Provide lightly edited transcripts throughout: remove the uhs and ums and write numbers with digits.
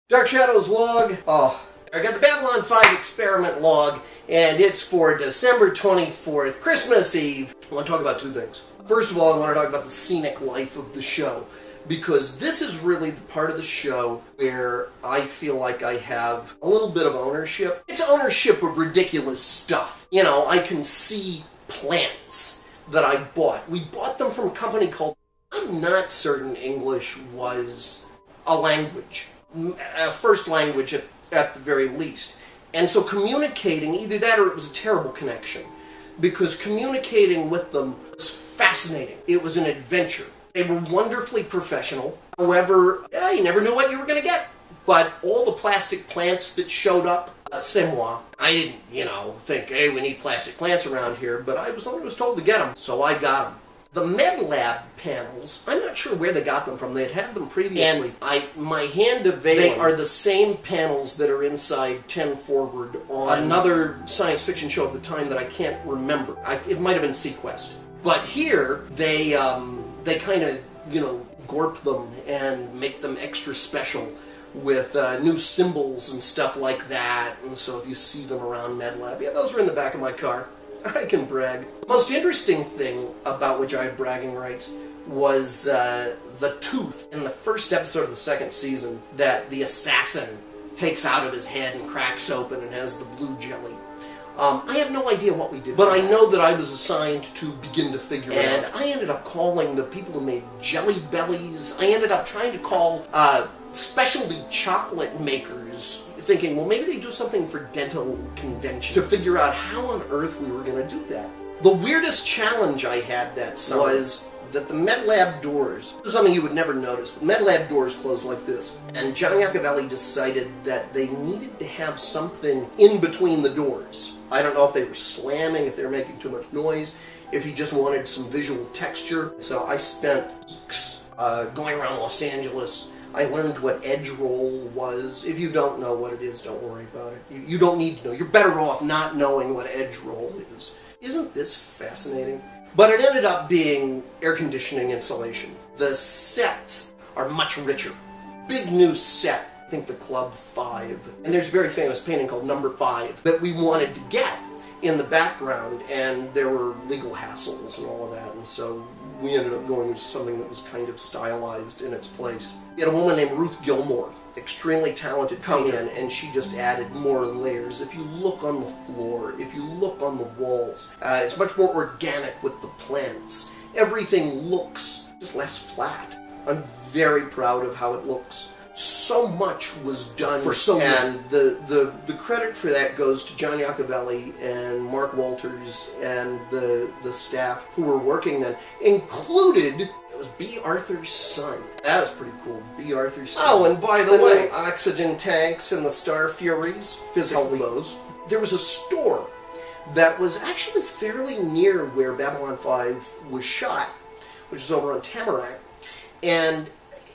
Dark Shadows log. Oh, I got the Babylon 5 experiment log, and it's for December 24th, Christmas Eve. I want to talk about two things. First of all, I want to talk about the scenic life of the show, because this is really the part of the show where I feel like I have a little bit of ownership. It's ownership of ridiculous stuff. You know, I can see plants that I bought. We bought them from a company called, I'm not certain English was a language. A first language at the very least. And so communicating, either that or it was a terrible connection, because communicating with them was fascinating. It was an adventure. They were wonderfully professional. However, you never knew what you were going to get. But all the plastic plants that showed up, c'est moi. I didn't, think, hey, we need plastic plants around here, but I was told to get them, so I got them. The MedLab panels, I'm not sure where they got them from. They had had them previously. And my hand of Valen, they are the same panels that are inside 10 Forward on another science fiction show at the time that I can't remember. It might have been Sequest. But here, they kind of, gorp them and make them extra special with new symbols and stuff like that. And so if you see them around MedLab, yeah, those are in the back of my car. I can brag. The most interesting thing about which I had bragging rights was the tooth in the first episode of the second season that the assassin takes out of his head and cracks open and has the blue jelly. I have no idea what we did, but I know that I was assigned to begin to figure it out. And I ended up calling the people who made Jelly Bellies. I ended up trying to call specialty chocolate makers, thinking, well, maybe they do something for dental conventions, to figure out how on earth we were going to do that. The weirdest challenge I had that summer was that the MedLab doors, this is something you would never notice, but MedLab doors close like this. And John Iacovelli decided that they needed to have something in between the doors. I don't know if they were slamming, if they were making too much noise, if he just wanted some visual texture. So I spent weeks going around Los Angeles. I learned what edge roll was. If you don't know what it is, don't worry about it. You don't need to know. You're better off not knowing what edge roll is. Isn't this fascinating? But it ended up being air conditioning insulation. The sets are much richer. Big new set. I think the Club 5. And there's a very famous painting called Number 5 that we wanted to get in the background, and there were legal hassles and all of that, and so we ended up going with something that was kind of stylized in its place. We had a woman named Ruth Gilmore, extremely talented, come in, and she just added more layers. If you look on the floor, if you look on the walls, it's much more organic with the plants. Everything looks just less flat. I'm very proud of how it looks. So much was done for so long. And the credit for that goes to John Iacovelli and Mark Walters and the staff who were working then, included, it was B. Arthur's son. That was pretty cool, B. Arthur's son. Oh, and by the way, oxygen tanks and the Star Furies, physically those. There was a store that was actually fairly near where Babylon 5 was shot, which is over on Tamarack, and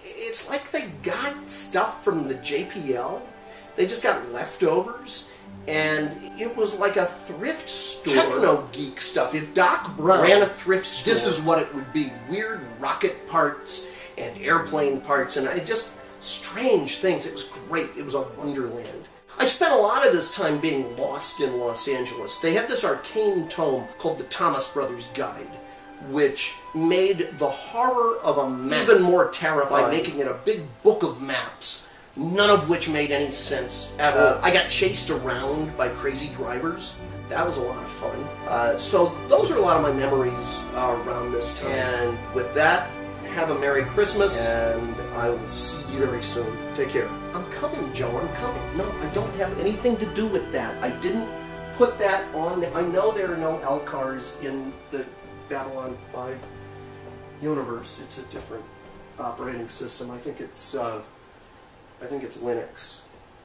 it's like they got stuff from the JPL. They just got leftovers, and it was like a thrift store. Techno geek stuff. If Doc Brown ran a thrift store, this is what it would be. Weird rocket parts and airplane parts, and just strange things. It was great. It was a wonderland. I spent a lot of this time being lost in Los Angeles. They had this arcane tome called the Thomas Brothers Guide, which made the horror of a map even more terrifying, making it a big book of maps, none of which made any sense at all. I got chased around by crazy drivers. That was a lot of fun. So those are a lot of my memories around this time. And with that, have a Merry Christmas, and I will see you very soon. Take care. I'm coming, Joe, I'm coming. No, I don't have anything to do with that. I didn't put that on. I know there are no LCARs in the Babylon 5 universe. It's a different operating system. I think it's Linux.